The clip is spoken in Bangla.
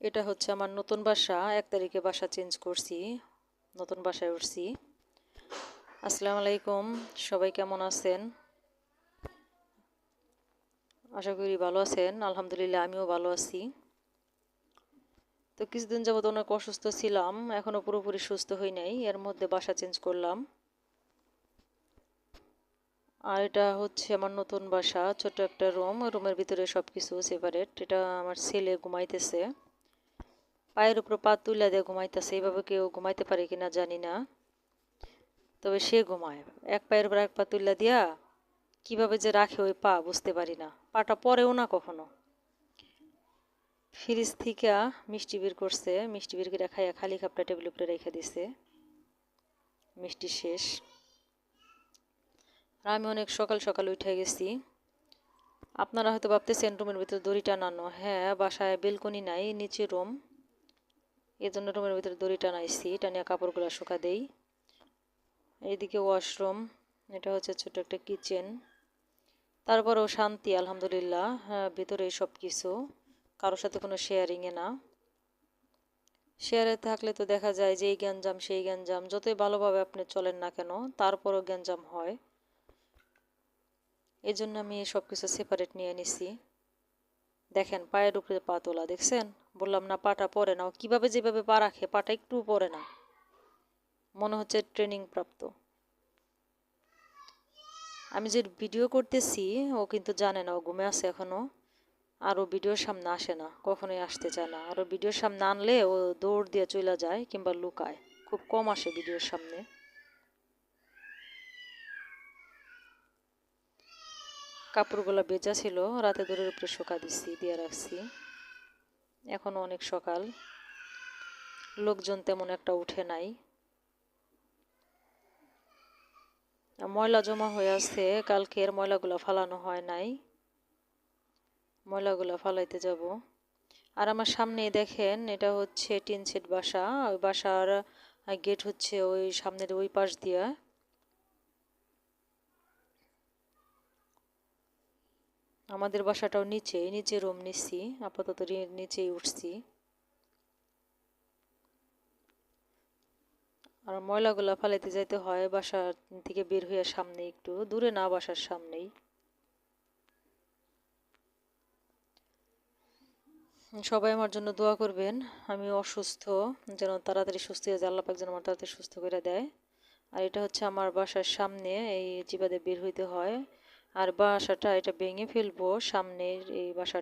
এটা হচ্ছে আমার নতুন বাসা। ১ তারিখে বাসা চেঞ্জ করছি, নতুন বাসায় উঠছি। আসসালামু আলাইকুম, সবাই কেমন আছেন? আশা করি ভালো আছেন। আলহামদুলিল্লাহ আমিও ভালো আছি। তো কিছুদিন যাবত অনেক অসুস্থ ছিলাম, এখনো পুরোপুরি সুস্থ হই নাই। এর মধ্যে বাসা চেঞ্জ করলাম। আর এটা হচ্ছে আমার নতুন বাসা, ছোট একটা রুমের ভিতরে সবকিছু সেপারেট। এটা আমার ছেলে ঘুমাইতেছে, পায়ের উপর পা তুলে দিয়ে ঘুমাইতেছে। এইভাবে কেউ ঘুমাইতে পারে কিনা জানি না, তবে সে ঘুমায় এক পায়ের উপর এক পা তুলে দিয়া। কিভাবে যে রাখে ওই পা বুঝতে পারি না, পাটা পরেও না কখনো। ফ্রিজ থেকে মিষ্টি বের করছে, মিষ্টি বের করে খাইয়া খালি কাপটা টেবিল উপরে রেখে দিছে। মিষ্টি শেষ। আর আমি অনেক সকাল সকাল উঠে গেছি। আপনারা হয়তো ভাবতেছেন রুমের ভিতরে দড়ি টানানো। হ্যাঁ, বাসায় বেলকনি নাই, নিচে রুম, এই জন্য রুমের ভিতরে দড়ি টানাইছি, টানিয়া কাপড়গুলো শুকা দেই। এইদিকে ওয়াশরুম, এটা হচ্ছে ছোট একটা কিচেন। তারপরেও শান্তি আলহামদুলিল্লাহ। হ্যাঁ, ভিতরে সব কিছু, কারোর সাথে কোনো শেয়ারিংয়ে না। শেয়ারে থাকলে তো দেখা যায় যে এই গ্যাঞ্জাম সেই গ্যাঞ্জাম, যতই ভালোভাবে আপনি চলেন না কেন তারপরও গ্যাঞ্জাম হয়। এই জন্য আমি সব কিছু সেপারেট নিয়ে নিছি। দেখেন পায়ের উপরে পা তোলা, দেখছেন? বললাম না পাটা পরে না, কিভাবে যেভাবে পা রাখে পাটা একটু পরে না, মনে হচ্ছে ট্রেনিং প্রাপ্ত। আমি যে ভিডিও করতেছি ও কিন্তু জানে না, ও ঘুমে আছে এখনো। আর ও ভিডিওর সামনে আসে না, কখনোই আসতে চায় না। আর ও ভিডিওর সামনে আনলে ও দৌড় দিয়ে চলে যায় কিংবা লুকায়, খুব কম আসে ভিডিওর সামনে। কাপড়গুলো ভেজা ছিল, রাতে দূরের উপরে শুকা দিছি, দিয়ে রাখছি। এখনো অনেক সকাল, লোকজন তেমন একটা উঠে নাই। ময়লা জমা হয়ে আছে, কালকের ময়লাগুলো ফালানো হয় নাই, ময়লাগুলো ফালাইতে যাব। আর আমার সামনে দেখেন, এটা হচ্ছে টিন শেড বাসা। ওই বাসার গেট হচ্ছে ওই সামনের ওই পাশ দিয়া। আমাদের বাসাটাও নিচে, নিচে রুম নিচ্ছি আপাতত, নিচেই উঠছি। আর ময়লাগুলা ফালাইতে যাইতে হয় বাসার থেকে বের হয়ে, সামনে একটু দূরে না, বাসার সামনেই। সবাই আমার জন্য দোয়া করবেন। আমি অসুস্থ, যেন তাড়াতাড়ি সুস্থ হয়ে যায়, আল্লাহ পাক যেন আমার তাড়াতাড়ি সুস্থ করে দেয়। আর এটা হচ্ছে আমার বাসার সামনে, এই চিবাতে বের হইতে হয়। আর বাসাটা এটা ভেঙে ফেলবো, সামনের এই বাসা